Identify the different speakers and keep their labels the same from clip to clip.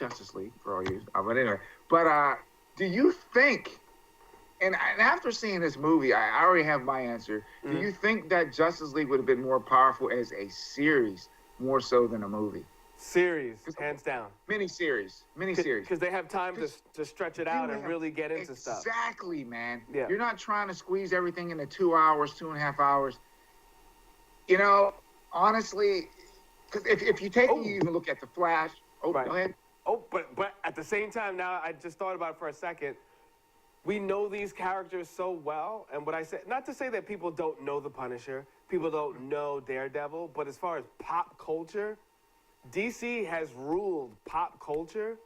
Speaker 1: Justice League for all you. But anyway, do you think? And after seeing this movie, I already have my answer. Do you think that Justice League would have been more powerful as a series, more so than a movie?
Speaker 2: Series, hands down.
Speaker 1: Miniseries.
Speaker 2: Because they have time to stretch it out and really get into stuff.
Speaker 1: Exactly, man.
Speaker 2: Yeah.
Speaker 1: You're not trying to squeeze everything into 2 hours, 2.5 hours. Honestly, because if you even look at The Flash. Oh, right. Go ahead.
Speaker 2: Oh, but at the same time, now I just thought about it for a second. We know these characters so well, and what I said, not to say that people don't know the Punisher, people don't know Daredevil, but as far as pop culture, DC has ruled pop culture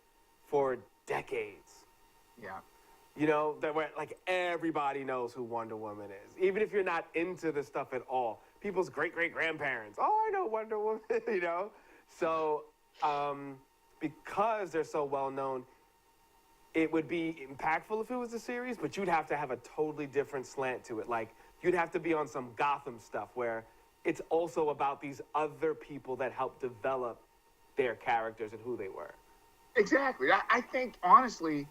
Speaker 2: for decades.
Speaker 1: Yeah.
Speaker 2: That like everybody knows who Wonder Woman is, even if you're not into the stuff at all. People's great-great-grandparents, oh, I know Wonder Woman, So, because they're so well known, it would be impactful if it was a series, but you'd have to have a totally different slant to it. Like, you'd have to be on some Gotham stuff where it's also about these other people that helped develop their characters and who they were.
Speaker 1: Exactly. I think, honestly,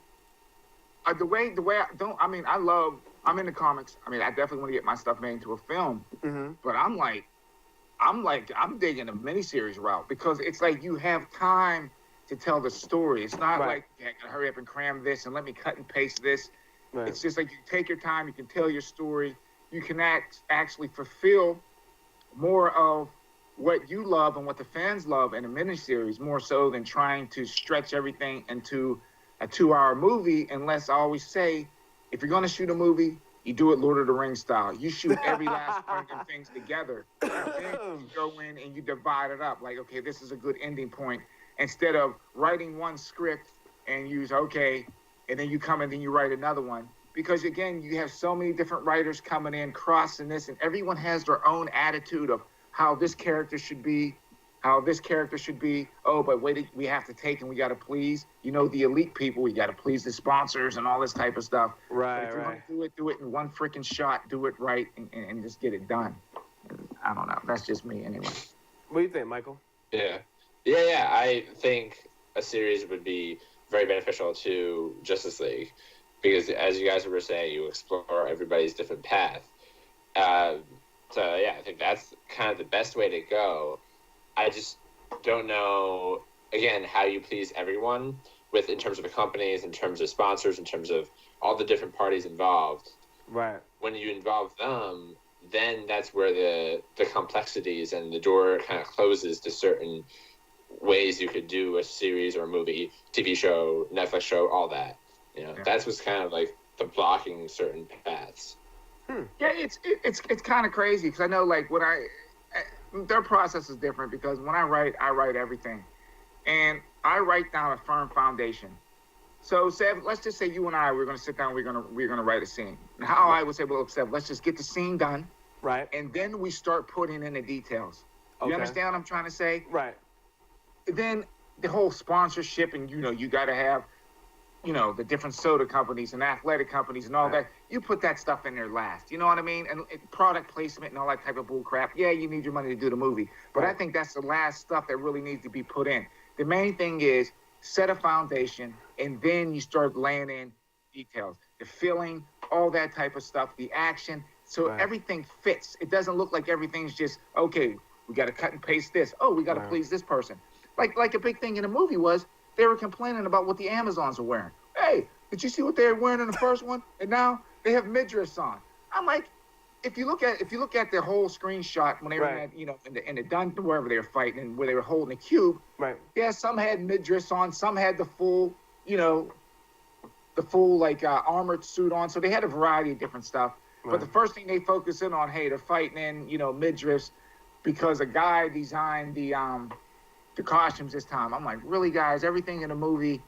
Speaker 1: I'm in the comics. I definitely want to get my stuff made into a film. Mm-hmm. But I'm digging a miniseries route because it's like you have time to tell the story. It's not like, I gotta hurry up and cram this and let me cut and paste this. Right. It's just like you take your time, you can tell your story, you can actually fulfill more of what you love and what the fans love in a miniseries, more so than trying to stretch everything into a 2-hour movie. Unless I always say, if you're gonna shoot a movie, you do it Lord of the Rings style. You shoot every last one of them things together. And then you go in and you divide it up. Like, okay, this is a good ending point. Instead of writing one script and and then you come and then you write another one. Because again, you have so many different writers coming in, crossing this, and everyone has their own attitude of how this character should be, Oh, but wait, we have to take and we got to please, the elite people. We got to please the sponsors and all this type of stuff.
Speaker 2: Right,
Speaker 1: but if you're going to do it in one freaking shot, do it right and just get it done. I don't know. That's just me anyway.
Speaker 2: What do you think, Michael?
Speaker 3: Yeah. I think a series would be very beneficial to Justice League because, as you guys were saying, you explore everybody's different path. I think that's kind of the best way to go. I just don't know, again, how you please everyone in terms of the companies, in terms of sponsors, in terms of all the different parties involved.
Speaker 2: Right.
Speaker 3: When you involve them, then that's where the complexities and the door kind of closes to certain ways you could do a series or a movie, TV show, Netflix show, all that. That's what's kind of like the blocking certain paths.
Speaker 1: Yeah, it's kind of crazy because I know like their process is different because when I write everything, and I write down a firm foundation. So Seb, let's just say you and I we're going to sit down, we're going to write a scene. And how I would say, well, Seb, let's just get the scene done,
Speaker 2: right? And
Speaker 1: then we start putting in the details. You understand what I'm trying to say?
Speaker 2: Right.
Speaker 1: Then the whole sponsorship, and you got to have, the different soda companies and athletic companies and all that. You put that stuff in there last. You know what I mean? And product placement and all that type of bull crap. Yeah, you need your money to do the movie. But I think that's the last stuff that really needs to be put in. The main thing is set a foundation, and then you start laying in details. The feeling, all that type of stuff, the action. So everything fits. It doesn't look like everything's just, okay, we got to cut and paste this. Oh, we got to please this person. Like a big thing in the movie was they were complaining about what the Amazons are wearing. Hey, did you see what they were wearing in the first one? And now they have midriffs on. I'm like, if you look at the whole screenshot when they were at, in the dun wherever they were fighting and where they were holding the cube.
Speaker 2: Right.
Speaker 1: Yeah, some had midriffs on, some had the full armored suit on. So they had a variety of different stuff. Right. But the first thing they focus in on, hey, they're fighting in, midriffs because a guy designed the costumes this time. I'm like, really, guys? Everything in the movie.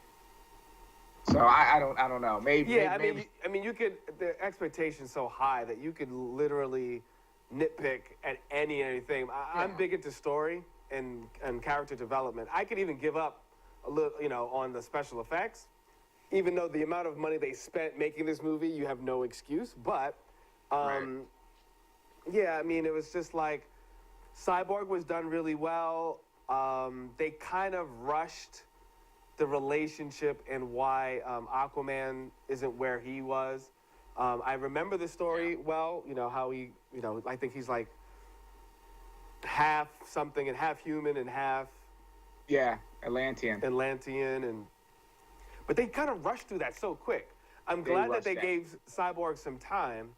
Speaker 1: So I don't know. Maybe.
Speaker 2: Yeah, I mean, you could. The expectation's so high that you could literally nitpick at anything. I'm big into story and character development. I could even give up a little, on the special effects, even though the amount of money they spent making this movie, you have no excuse. But, yeah, I mean, it was just like Cyborg was done really well. They kind of rushed the relationship and why Aquaman isn't where he was. I remember the story well, how he, I think he's like half something and half human and half
Speaker 1: Atlantean.
Speaker 2: But they kind of rushed through that so quick. I'm glad that they gave Cyborg some time,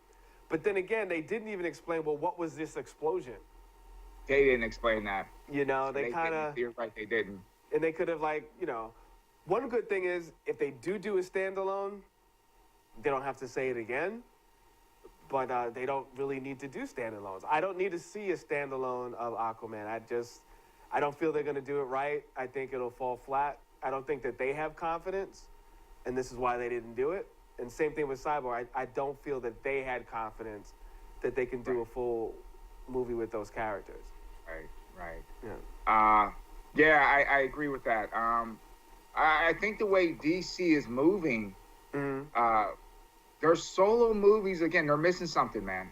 Speaker 2: but then again, they didn't even explain, well, what was this explosion?
Speaker 1: They didn't explain that.
Speaker 2: They kind of...
Speaker 1: You're right, they didn't.
Speaker 2: And they could have, one good thing is, if they do a standalone, they don't have to say it again, but they don't really need to do standalones. I don't need to see a standalone of Aquaman. I don't feel they're going to do it right. I think it'll fall flat. I don't think that they have confidence, and this is why they didn't do it. And same thing with Cyborg. I don't feel that they had confidence that they can do a full movie with those characters.
Speaker 1: Right.
Speaker 2: Yeah.
Speaker 1: I agree with that. I think the way DC is moving, their solo movies, again, they're missing something, man.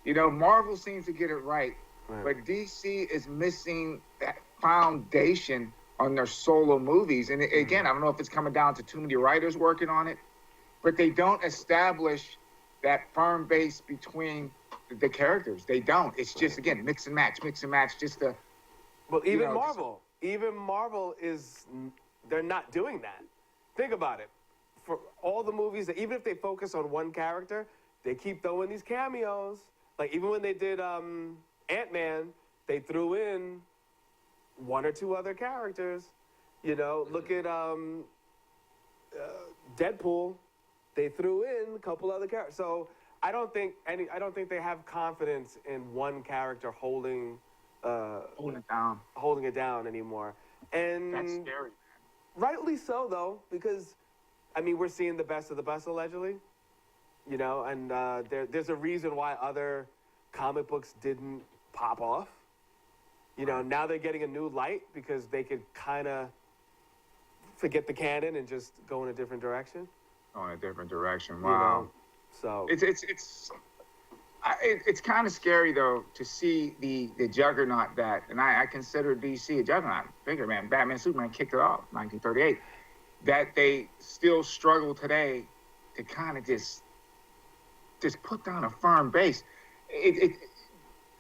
Speaker 1: Marvel seems to get it right, but DC is missing that foundation on their solo movies. And again, I don't know if it's coming down to too many writers working on it, but they don't establish that firm base between the characters. They don't. It's just, again, mix and match, just to...
Speaker 2: Well, even Marvel they're not doing that. Think about it. For all the movies, that even if they focus on one character, they keep throwing these cameos. Like, even when they did Ant-Man, they threw in one or two other characters. Look at Deadpool. They threw in a couple other characters. So I don't think they have confidence in one character holding it down anymore. And
Speaker 1: that's scary, man.
Speaker 2: Rightly so, though, because we're seeing the best of the best, allegedly. And there's a reason why other comic books didn't pop off. Now they're getting a new light because they could kind of forget the canon and just go in a different direction.
Speaker 1: Wow.
Speaker 2: So
Speaker 1: it's kind of scary, though, to see the juggernaut and I consider DC a juggernaut. Bigger, man. Batman, Superman kicked it off 1938. That they still struggle today to kind of just put down a firm base. It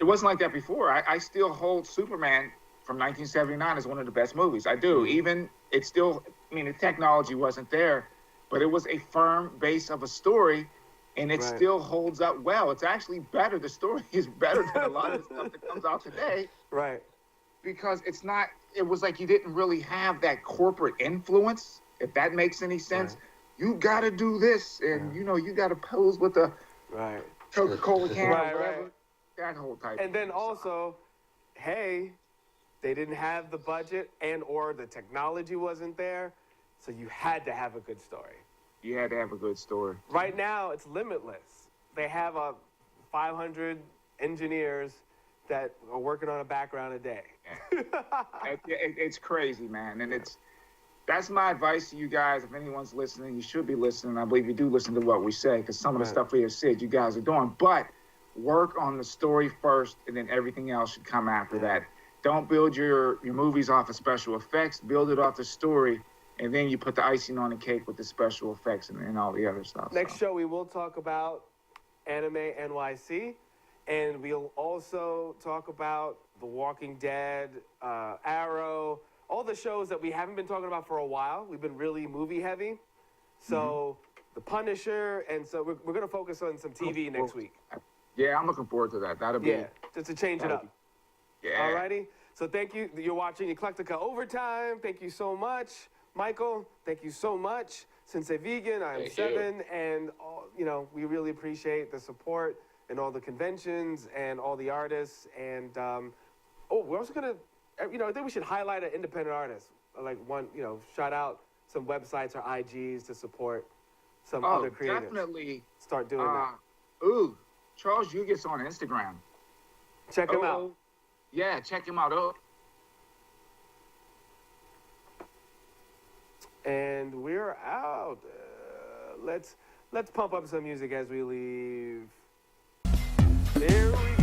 Speaker 1: wasn't like that before. I still hold Superman from 1979 as one of the best movies. I do. Even the technology wasn't there, but it was a firm base of a story, and it still holds up well. It's actually better. The story is better than a lot of the stuff that comes out today.
Speaker 2: Right.
Speaker 1: Because it was like you didn't really have that corporate influence, if that makes any sense. Right. You got to do this, and, you got to pose with a Coca-Cola can or whatever.
Speaker 2: Right.
Speaker 1: That whole type.
Speaker 2: And then also, hey, they didn't have the budget or the technology wasn't there, so you had to have a good story.
Speaker 1: You had to have a good story.
Speaker 2: Right now, it's limitless. They have 500 engineers that are working on a background a day.
Speaker 1: It's crazy, man. And that's my advice to you guys. If anyone's listening, you should be listening. I believe you do listen to what we say, because some of the stuff we have said, you guys are doing. But work on the story first, and then everything else should come after that. Don't build your movies off of special effects. Build it off the story, and then you put the icing on the cake with the special effects and all the other stuff.
Speaker 2: Next show, we will talk about Anime NYC, and we'll also talk about The Walking Dead, Arrow, all the shows that we haven't been talking about for a while. We've been really movie heavy. So The Punisher, and so we're going to focus on some TV next week.
Speaker 1: Yeah, I'm looking forward to that. That'll be...
Speaker 2: Yeah, just to change it up.
Speaker 1: Yeah.
Speaker 2: Alrighty. So thank you. You're watching Eclecticka Overtime. Thank you so much. Michael, thank you so much. Sensei Vegan, I'm Seven. And, we really appreciate the support and all the conventions and all the artists. And, we're also going to, I think we should highlight an independent artist. Like shout out some websites or IGs to support some other creators.
Speaker 1: Definitely.
Speaker 2: Start doing that.
Speaker 1: Charles Yugas on Instagram.
Speaker 2: Check him out.
Speaker 1: Yeah, check him out.
Speaker 2: And we're out. Let's pump up some music as we leave. There we go.